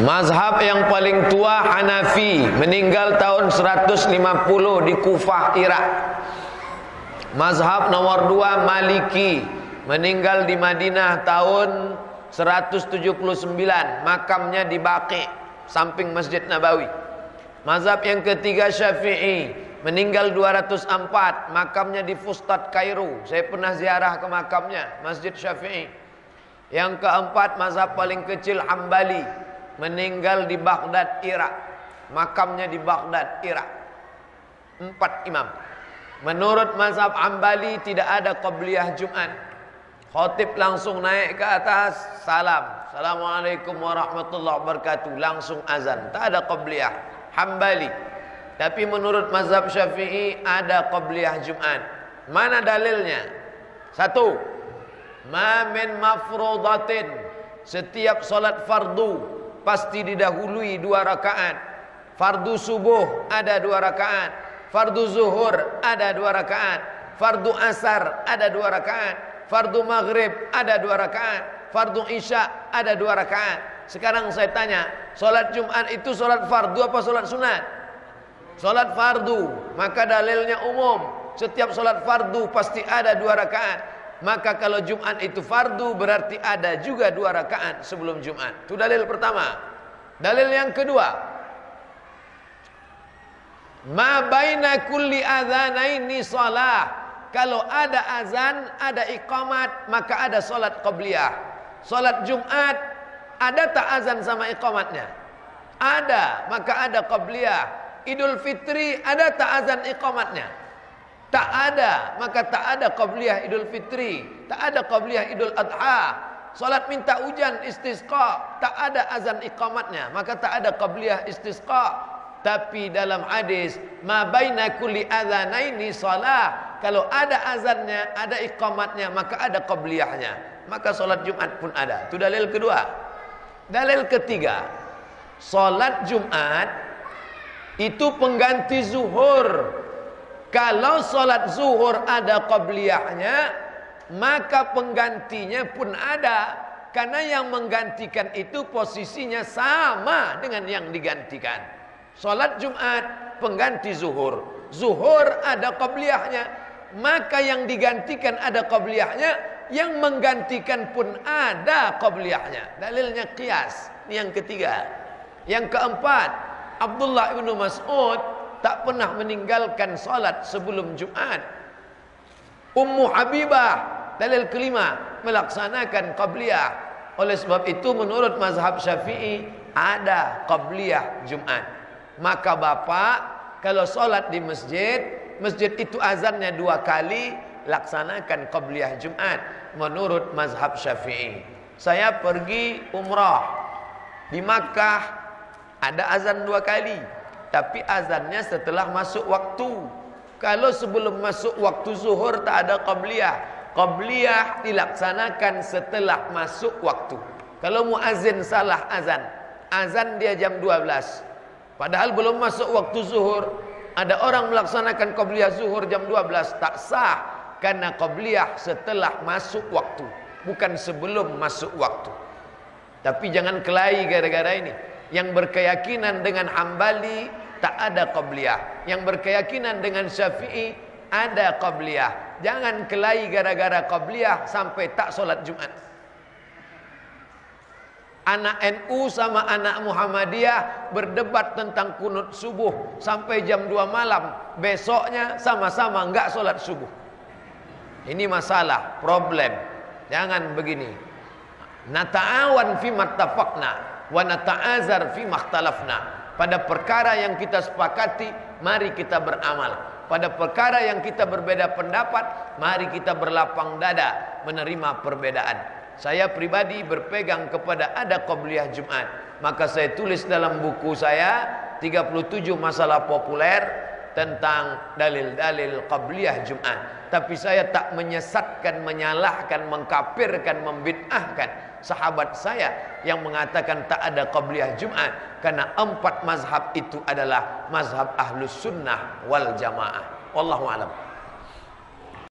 Mazhab yang paling tua Hanafi, meninggal tahun 150 di Kufah, Irak. Mazhab nomor 2 Maliki, meninggal di Madinah tahun 179, makamnya di Baqi, samping Masjid Nabawi. Mazhab yang ketiga Syafi'i, meninggal 204, makamnya di Fustat, Kairo. Saya pernah ziarah ke makamnya, Masjid Syafi'i. Yang keempat mazhab paling kecil Hambali, meninggal di Baghdad, Irak. Makamnya di Baghdad, Irak. 4 imam. Menurut mazhab Hambali tidak ada qabliyah Jumat. Khatib langsung naik ke atas, salam, Assalamualaikum warahmatullahi wabarakatuh, langsung azan. Tak ada qabliyah Hambali. Tapi menurut mazhab Syafi'i ada qabliyah Jumat. Mana dalilnya? 1. Ma min mafrudatin, setiap solat fardu pasti didahului 2 rakaat. Fardu subuh ada 2 rakaat, fardu zuhur ada 2 rakaat, fardu asar ada 2 rakaat, fardu maghrib ada 2 rakaat, fardu isya ada 2 rakaat. Sekarang saya tanya, solat Jumat itu solat fardu apa solat sunat? Solat fardu. Maka dalilnya umum, setiap solat fardu pasti ada 2 rakaat. Maka kalau Jumat itu fardu berarti ada juga 2 rakaat sebelum Jumat. Itu dalil pertama. Dalil yang kedua, ma baina kulli adzanaini shalah. Kalau ada azan, ada iqamat, maka ada solat qabliyah. Solat Jumat ada tak azan sama iqamatnya? Ada, maka ada qabliyah. Idul Fitri ada tak azan iqamatnya? Tak ada, maka tak ada qabliyah Idul Fitri, tak ada qabliyah Idul Adha. Salat minta hujan istisqa, tak ada azan iqamatnya, maka tak ada qabliyah istisqa. Tapi dalam hadis, ma baina kulli adzanaini shalah, kalau ada azannya, ada iqamatnya, maka ada qabliyahnya. Maka salat Jumat pun ada. Itu dalil kedua. Dalil ketiga, salat Jumat itu pengganti zuhur. Kalau solat zuhur ada qabliyahnya, maka penggantinya pun ada. Karena yang menggantikan itu posisinya sama dengan yang digantikan. Solat Jumat pengganti zuhur. Zuhur ada qabliyahnya, maka yang digantikan ada qabliyahnya, yang menggantikan pun ada qabliyahnya. Dalilnya qiyas. Ini yang ketiga. Yang keempat, Abdullah bin Mas'ud tak pernah meninggalkan salat sebelum Jumat. Ummu Habibah, dalil kelima, melaksanakan qabliyah. Oleh sebab itu menurut mazhab Syafi'i ada qabliyah Jumat. Maka bapak kalau salat di masjid, masjid itu azannya 2 kali, laksanakan qabliyah Jumat menurut mazhab Syafi'i. Saya pergi umrah di Makkah, ada azan 2 kali. Tapi azannya setelah masuk waktu. Kalau sebelum masuk waktu zuhur tak ada qabliyah. Qabliyah dilaksanakan setelah masuk waktu. Kalau muazzin salah azan, azan dia jam 12, padahal belum masuk waktu zuhur, ada orang melaksanakan qabliyah zuhur jam 12, tak sah. Karena qabliyah setelah masuk waktu, bukan sebelum masuk waktu. Tapi jangan kelahi gara-gara ini. Yang berkeyakinan dengan Hambali tak ada qabliyah, yang berkeyakinan dengan Syafi'i ada qabliyah. Jangan kelahi gara-gara qabliyah sampai tak solat Jumat. Anak NU sama anak Muhammadiyah berdebat tentang kunut subuh sampai jam 2 malam. Besoknya sama-sama enggak solat subuh. Ini masalah, problem. Jangan begini. Nata'awan fi mattafaqna wa nata'azar fi makhtalafna. Pada perkara yang kita sepakati, mari kita beramal. Pada perkara yang kita berbeda pendapat, mari kita berlapang dada menerima perbedaan. Saya pribadi berpegang kepada ada qabliyah Jumat. Maka saya tulis dalam buku saya 37 masalah populer tentang dalil-dalil qabliyah Jumat. Tapi saya tak menyesatkan, menyalahkan, mengkafirkan, membid'ahkan sahabat saya yang mengatakan tak ada qabliyah Jumat, karena 4 mazhab itu adalah mazhab Ahlus Sunnah wal Jamaah. Wallahu a'lam.